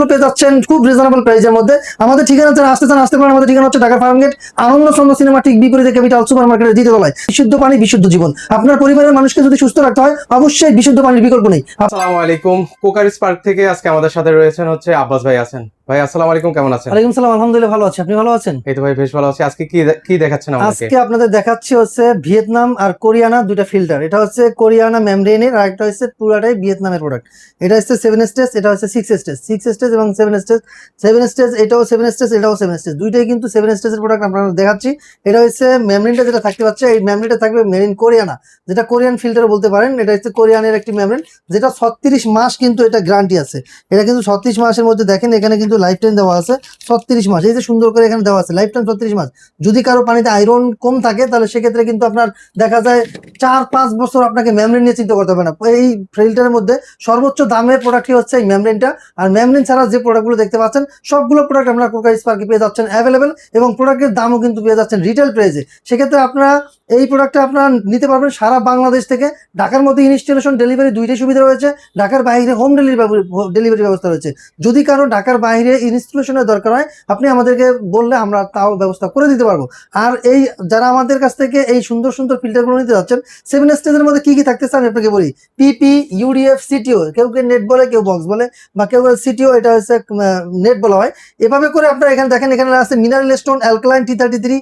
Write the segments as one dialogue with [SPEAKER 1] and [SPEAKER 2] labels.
[SPEAKER 1] ফিল্টারগুলো পেয়ে যাচ্ছেন খুব রিজনেবল প্রাইসের মধ্যে। আমাদের ঠিকানা যারা আসতে চান আসতে পারেন। আমাদের ঠিকানা হচ্ছে ঢাকা ফার্মগেট, আনন্দ সন্ধ্যা সিনেমা ঠিক বিপরীতে ক্যাপিটাল সুপার মার্কেটের দ্বিতীয় তলায়। বিশুদ্ধ পানি বিশুদ্ধ জীবন। আপনার পরিবারের মানুষকে যদি সুস্থ রাখতে হয় অবশ্যই বিশুদ্ধ পানির বিকল্প নেই।
[SPEAKER 2] আসসালামু আলাইকুম। কোকারিস পার্ক থেকে আজকে আমাদের সাথে রয়েছেন হচ্ছে আব্বাস ভাই আছেন। ভাই আসসালামু আলাইকুম, কেমন আছেন?
[SPEAKER 1] ওয়ালাইকুম সালাম, আলহামদুলিল্লাহ ভালো আছি। আপনি ভালো আছেন?
[SPEAKER 2] এই তো ভাই বেশ ভালো আছি। আজকে কি কি দেখাচ্ছেন আমাদেরকে?
[SPEAKER 1] আজকে আপনাদের দেখাচ্ছি হচ্ছে ভিয়েতনাম আর কোরিয়ানা দুইটা ফিল্টার। এটা হচ্ছে কোরিয়ানা মেমব্রেনের আর একটা হচ্ছে পুরাটাই ভিয়েতনামের প্রোডাক্ট। এটা হচ্ছে 7 স্টেজ, এটা হচ্ছে 6 স্টেজ। 6 স্টেজ এবং 7 স্টেজ। 7 স্টেজ এটাও 7 স্টেজ, এটাও 7 স্টেজ, দুইটাই কিন্তু 7 স্টেজের প্রোডাক্ট আপনারা দেখাচ্ছি। এটা হচ্ছে মেমব্রেনটা যেটা থাকতে পারছে, এই মেমব্রেনটা থাকবে মেরিন কোরিয়ানা, যেটা কোরিয়ান ফিল্টার বলতে পারেন। এটা হচ্ছে কোরিয়ানের একটি মেমব্রেন, যেটা 36 মাস কিন্তু এটা গ্যারান্টি আছে। এটা কিন্তু 36 মাসের মধ্যে দেখেন এখানে কিন্তু লাইফ টাইম দেওয়া আছে 36 মাস। এই যে সুন্দর করে এখানে দেওয়া আছে লাইফ টাইম 36 মাস। যদি কারো পানিতে আয়রন কম থাকে তাহলে সেক্ষেত্রে কিন্তু আপনার দেখা যায় 4-5 বছর আপনাকে মেমব্রেন নিয়ে চিন্তা করতে হবে না। এই ফিল্টারের মধ্যে সর্বোচ্চ দামের প্রোডাক্টই হচ্ছে এই মেমব্রেনটা। আর মেমব্রেন ছাড়া যে প্রোডাক্টগুলো দেখতে পাচ্ছেন সবগুলো প্রোডাক্ট আপনারা কোকারিস পার্কে পেয়ে যাচ্ছেন অ্যাভেলেবেল, এবং প্রোডাক্টের দামও কিন্তু পেয়ে যাচ্ছেন রিটেল প্রাইসে। সেক্ষেত্রে আপনারা এই প্রোডাক্টটা আপনারা নিতে পারবেন সারা বাংলাদেশ থেকে। ঢাকার মধ্যে ইনস্টলেশন ডেলিভারি দুইটাই সুবিধা রয়েছে, ঢাকার বাইরে হোম ডেলিভারি ব্যবস্থা রয়েছে। যদি কারো ঢাকার বাইরে ইনস্টলেশনের দরকার হয় আপনি আমাদেরকে বললে আমরা তাও ব্যবস্থা করে দিতে পারবো। আর এই যারা আমাদের কাছ থেকে এই সুন্দর সুন্দর ফিল্টারগুলো নিতে যাচ্ছেন, 7 স্টেজের মধ্যে কি কি থাকতেছে আমি আপনাকে বলি। পিপি, ইউডিএফ, সিটিও, কেউ কেউ নেট বলে, কেউ বক্স বলে, বা কেউ সিটিও, এটা হচ্ছে নেট বলা হয়। এভাবে করে আপনারা এখানে দেখেন, এখানে আছে মিনারেল স্টোন, অ্যালকালাইন T33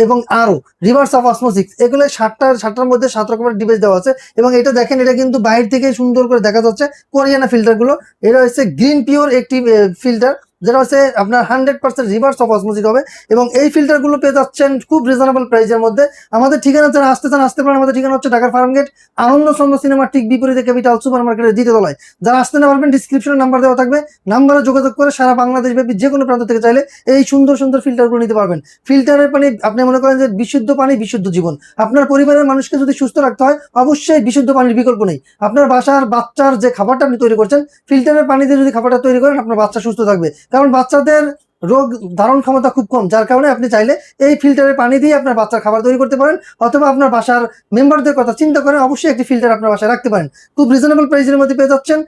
[SPEAKER 1] এবং আরো রিভার্স অফ অসমোসিস। এগুলো সাতটার মধ্যে 7 রকমের ডিভাইস দেওয়া আছে। এবং এটা দেখেন, এটা কিন্তু বাইরে থেকে সুন্দর করে দেখা যাচ্ছে কোরিয়ানা ফিল্টারগুলো। এটা হচ্ছে গ্রিন পিওর একটি ফিল্টার, যেটা হচ্ছে আপনার 100% রিভার্স অফ অসমোসিস হবে। এবং এই ফিল্টারগুলো পেয়ে যাচ্ছেন খুব রিজনেবল প্রাইসের মধ্যে। আমাদের ঠিকানা যারা আসতে চান আসতে পারেন। আমাদের ঠিকানা হচ্ছে ঢাকা ফার্মগেট, আনন্দ সন্ধ্যা সিনেমা ঠিক বিপরীতে ক্যাপিটাল সুপার মার্কেটের দ্বিতীয় তলায়। যারা আসতে না পারবেন ডিসক্রিপশনে নাম্বার দেওয়া থাকবে, নাম্বারে যোগাযোগ করে সারা বাংলাদেশ ব্যাপী যে কোনো প্রান্ত থেকে চাইলে এই সুন্দর সুন্দর ফিল্টারগুলো নিতে পারবেন। ফিল্টারের পানি আপনি মনে করেন যে বিশুদ্ধ পানি বিশুদ্ধ জীবন। আপনার পরিবারের মানুষকে যদি সুস্থ রাখতে হয় অবশ্যই বিশুদ্ধ পানির বিকল্প নেই। আপনার বাসার বাচ্চার যে খাবারটা আপনি তৈরি করছেন, ফিল্টারের পানি দিয়ে যদি খাবারটা তৈরি করেন আপনার বাচ্চা সুস্থ থাকবে। কারণ বাচ্চাদের রোগ ধারণ ক্ষমতা খুব কম, যার কারণে আপনি চাইলে এই ফিল্টারের পানি দিয়ে আপনার বাচ্চার খাবার তৈরি করতে পারেন। অথবা আপনার বাসার মেম্বারদের কথা চিন্তা করে অবশ্যই একটি ফিল্টার আপনার বাসায় রাখতে পারেন। খুব রিজনেবল প্রাইসের মধ্যে পেয়ে যাচ্ছেন।